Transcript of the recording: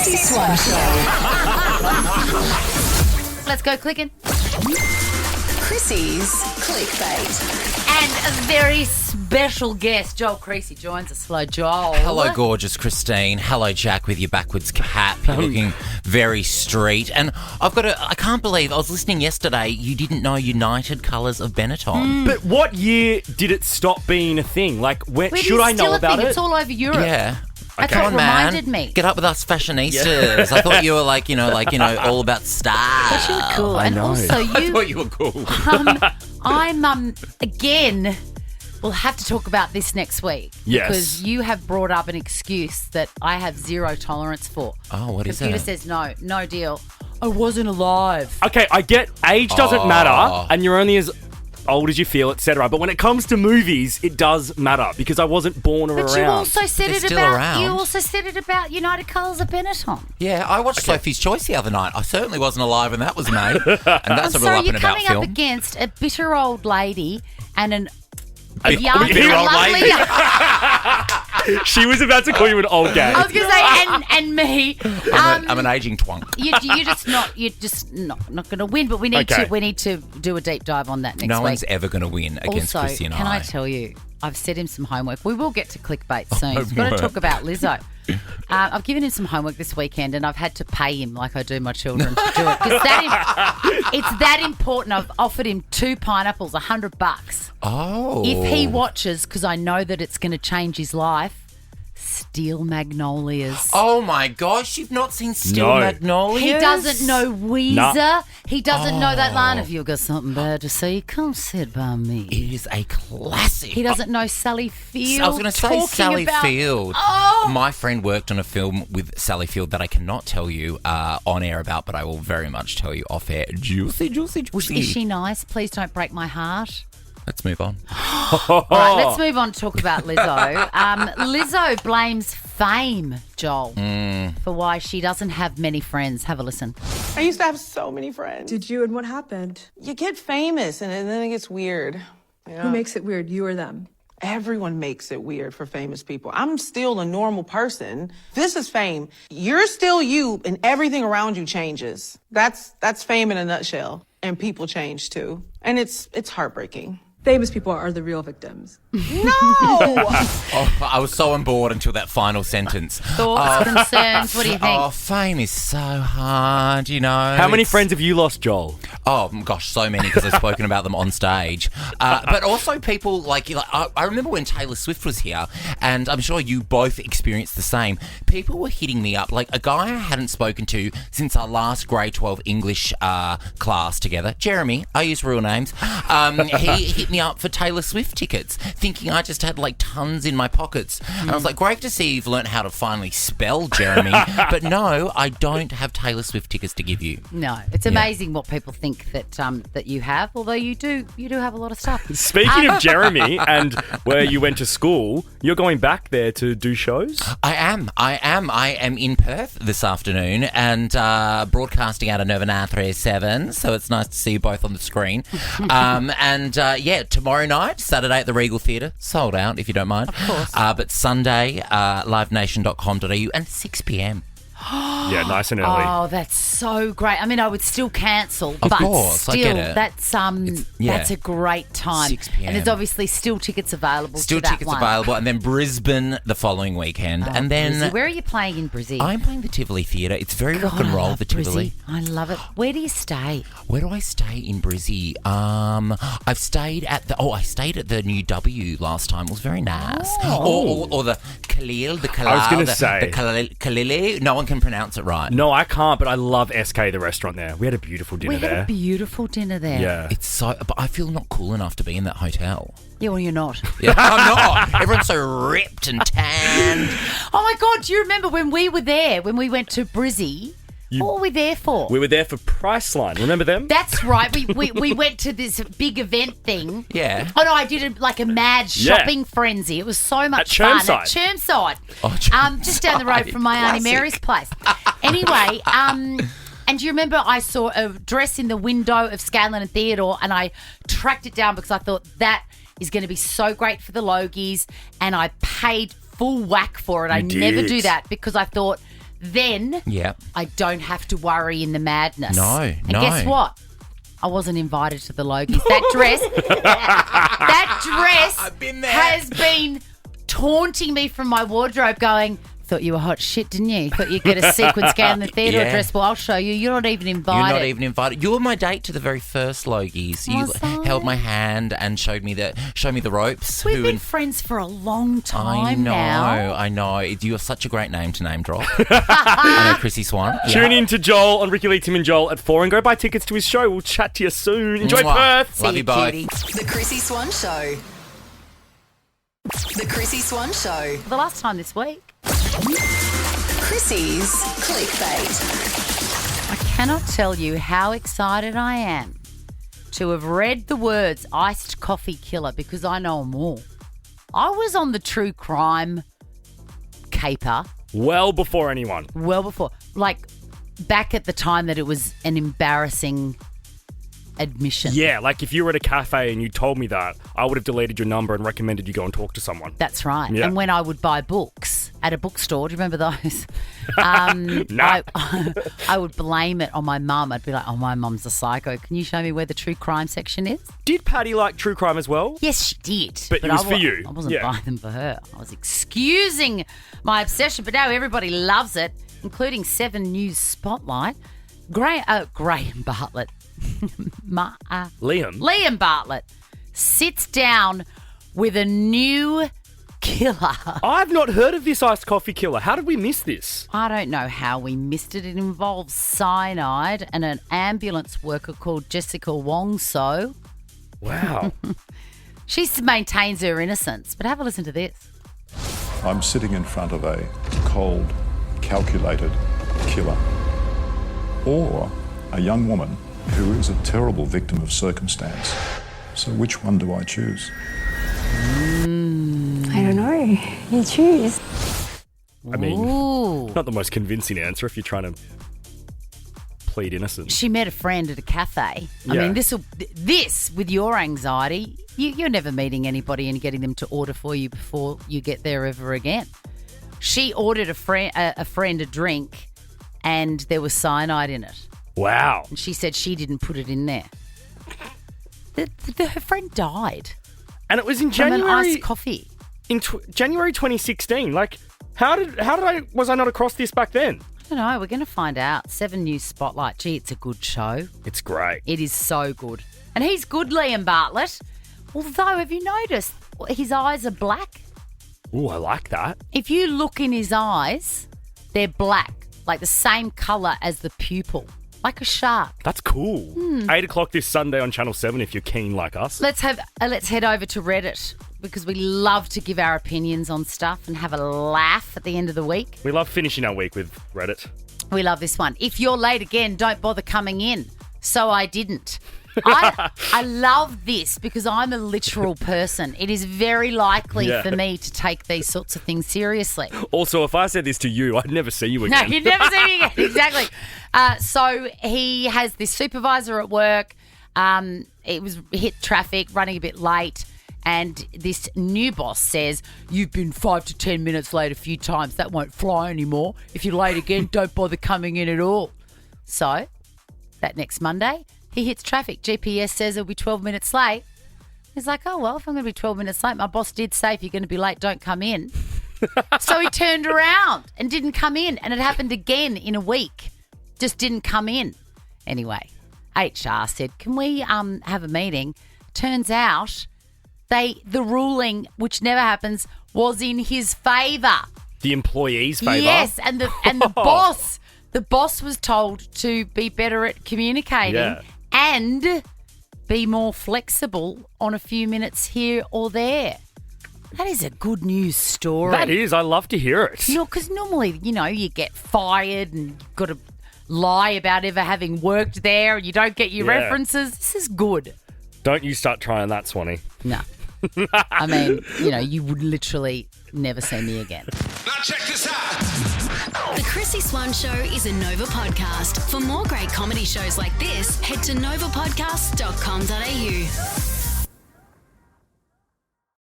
Chrissy Swan Show. Let's go clicking. Chrissy's Clickbait. And a very special guest, Joel Creasy, joins us. Hello, Joel. Hello, gorgeous Christine. Hello, Jack, with your backwards cap. You're looking very street. And I can't believe, I was listening yesterday, you didn't know United Colours of Benetton. But what year did it stop being a thing? Like, It should is I still know a about thing. it? It's all over Europe. Yeah. That's Come what on, man. reminded me. Get up with us fashionistas. I thought you were all about style. But you were cool. And also I thought you were cool. Again, we'll have to talk about this next week. Yes. Because you have brought up an excuse that I have zero tolerance for. Oh, what is Computer that? says no deal. I wasn't alive. Okay, I get age doesn't matter, and you're only as old as you feel, etc. But when it comes to movies, it does matter because I wasn't born or But around. you also said They're it still about around. you also said it about United Colours of Benetton. Yeah, I watched Sophie's Choice the other night. I certainly wasn't alive when that was made. And that's a real So up you're and about coming film. up against a bitter old lady and a bitter young, old lovely. lady? She was about to call you an old gay. I was going to say, and me. I'm an aging twunk. You're just not going to win. But we need to do a deep dive on that next week. No one's ever going to win against Also, Chrissy and can I tell you, I've set him some homework. We will get to clickbait soon. We've got to talk about Lizzo. I've given him some homework this weekend, and I've had to pay him like I do my children to do it. It's that important. I've offered him 2 pineapples, $100. Oh. If he watches, because I know that it's going to change his life, Steel Magnolias. Oh my gosh, you've not seen Steel No. Magnolias? He doesn't know Weezer. Nah. He doesn't know that line. If you've got something bad to say, come sit by me. It is a classic. He doesn't know Sally Field. I was going to say talking Sally about, Field. Oh, My friend worked on a film with Sally Field that I cannot tell you on air about, but I will very much tell you off air. Juicy, juicy, juicy. is she nice? Please don't break my heart. Let's move on. All right, let's move on to talk about Lizzo. Lizzo blames fame, Joel, for why she doesn't have many friends. Have a listen. I used to have so many friends. Did you, and what happened? You get famous and then it gets weird. You know? Who makes it weird, you or them? Everyone makes it weird for famous people. I'm still a normal person. This is fame. You're still you and everything around you changes. That's fame in a nutshell. And people change too. And it's heartbreaking. Famous people are the real victims. No! Oh, I was so on board until that final sentence. Thoughts, concerns, what do you think? Oh, fame is so hard, you know. How many It's- friends have you lost, Joel? Oh, gosh, so many because I've spoken about them on stage. But also people like I remember when Taylor Swift was here, and I'm sure you both experienced the same. People were hitting me up, like a guy I hadn't spoken to since our last grade 12 English class together, Jeremy, I use real names. He hit me up for Taylor Swift tickets, thinking I just had like tons in my pockets. And I was like, great to see you've learnt how to finally spell, Jeremy. But no, I don't have Taylor Swift tickets to give you. No, it's amazing what people think that you have. Although you do have a lot of stuff. Speaking of Jeremy and where you went to school, you're going back there to do shows? I am in Perth this afternoon and broadcasting out of Nova 937, so it's nice to see you both on the screen. Tomorrow night, Saturday at the Regal Theatre, sold out if you don't mind. Of course. But Sunday, livenation.com.au and 6 p.m. Yeah, nice and early. Oh, that's so great. I mean, I would still cancel, Of but course, still, I get it. that's a great time. 6 p.m. And there's obviously still tickets available. Still to that tickets one. available, and then Brisbane the following weekend. and then Brizzy. Where are you playing in Brizzy? I'm playing the Tivoli Theatre. It's very rock and I roll, love the Tivoli. Brizzy. I love it. Where do you stay? Where do I stay in Brizzy? I've stayed at I stayed at the New W last time. It was very nice. Or the Khalil, the Khalil. I was gonna say. the Khalili. No one can pronounce it right. No, I can't, but I love SK, the restaurant there. We had a beautiful dinner We had there. a beautiful dinner there. Yeah. It's so, but I feel not cool enough to be in that hotel. Yeah, well, you're not. Yeah, I'm not. Everyone's so ripped and tanned. Oh, my God. Do you remember when we were there, when we went to Brizzy? What were we there for? We were there for Priceline. Remember them? That's right. We went to this big event thing. Yeah. Oh, no, I did a mad shopping frenzy. It was so much fun. At Chermside. Oh, Chermside. Just down the road from my Auntie Classic. Mary's place. Anyway, and do you remember I saw a dress in the window of Scanlon and Theodore, and I tracked it down because I thought that is going to be so great for the Logies, and I paid full whack for it. I never do that because I thought Then Yeah. I don't have to worry in the madness. No, and no. guess what? I wasn't invited to the Logies. That dress I've been there. has been taunting me from my wardrobe going, thought you were hot shit, didn't you? Thought you'd get a sequin gown in the theatre Yeah. dress. Well, I'll show you. You're not even invited. You're not even invited. You were my date to the very first Logies. You Was I? held my hand and showed me the ropes. We've been friends for a long time I know, now. I know. You are such a great name to name drop. I know, Chrissy Swan. Yeah. Tune in to Joel on Ricky Lee, Tim and Joel at 4 and go buy tickets to his show. We'll chat to you soon. Enjoy Mwah. Perth. Love See you both. cutie. The Chrissy Swan Show. The Chrissy Swan Show. For the last time this week, Chrissy's Clickbait. I cannot tell you how excited I am to have read the words iced coffee killer because I know them all. I was on the true crime caper Well before anyone. well before, like back at the time that it was an embarrassing admission. Yeah, like if you were at a cafe and you told me that, I would have deleted your number and recommended you go and talk to someone. That's right. Yeah. And when I would buy books at a bookstore, do you remember those? Nah. I would blame it on my mum. I'd be like, oh, my mum's a psycho. Can you show me where the true crime section is? Did Patty like true crime as well? Yes, she did. But it was I for you. I wasn't Yeah. buying them for her. I was excusing my obsession. But now everybody loves it, including 7 News Spotlight. Graham Bartlett. Liam Bartlett sits down with a new killer. I've not heard of this iced coffee killer. How did we miss this? I don't know how we missed it. It involves cyanide and an ambulance worker called Jessica Wongso. Wow. She maintains her innocence, but have a listen to this. I'm sitting in front of a cold, calculated killer, or a young woman who is a terrible victim of circumstance. So which one do I choose? I don't know. You choose. I mean, Ooh. not the most convincing answer if you're trying to plead innocence. She met a friend at a cafe. I Yeah. mean, this with your anxiety, you're never meeting anybody and getting them to order for you before you get there ever again. She ordered a friend a drink, and there was cyanide in it. Wow. And she said she didn't put it in there. Her friend died And it was in from an January iced coffee. in January 2016. Like, was I not across this back then? I don't know. We're going to find out. 7 News Spotlight. Gee, it's a good show. It's great. It is so good. And he's good, Liam Bartlett. Although, have you noticed his eyes are black? Ooh, I like that. If you look in his eyes, they're black, like the same colour as the pupil, like a shark. That's cool. 8 o'clock this Sunday on Channel 7 if you're keen like us. Let's head over to Reddit because we love to give our opinions on stuff and have a laugh at the end of the week. We love finishing our week with Reddit. We love this one. If you're late again, don't bother coming in. So I didn't. I love this because I'm a literal person. It is very likely Yeah. for me to take these sorts of things seriously. Also, if I said this to you, I'd never see you No, again. you'd never see me again. Exactly. So he has this supervisor at work. It was hit traffic, running a bit late. And this new boss says, you've been 5 to 10 minutes late a few times. That won't fly anymore. If you're late again, don't bother coming in at all. So that next Monday, he hits traffic. GPS says he'll be 12 minutes late. He's like, oh, well, if I'm going to be 12 minutes late, my boss did say if you're going to be late, don't come in. So he turned around and didn't come in. And it happened again in a week. Just didn't come in. Anyway, HR said, can we have a meeting? Turns out the ruling, which never happens, was in his favour. The employee's favour? Yes, and the boss was told to be better at communicating Yeah. and be more flexible on a few minutes here or there. That is a good news story. That is. I love to hear it. No, because normally, you get fired and you've got to lie about ever having worked there and you don't get your Yeah. references. This is good. Don't you start trying that, Swanee. No. I mean, you would literally never see me again. Now check this out. The Chrissy Swan Show is a Nova podcast. For more great comedy shows like this, head to novapodcasts.com.au.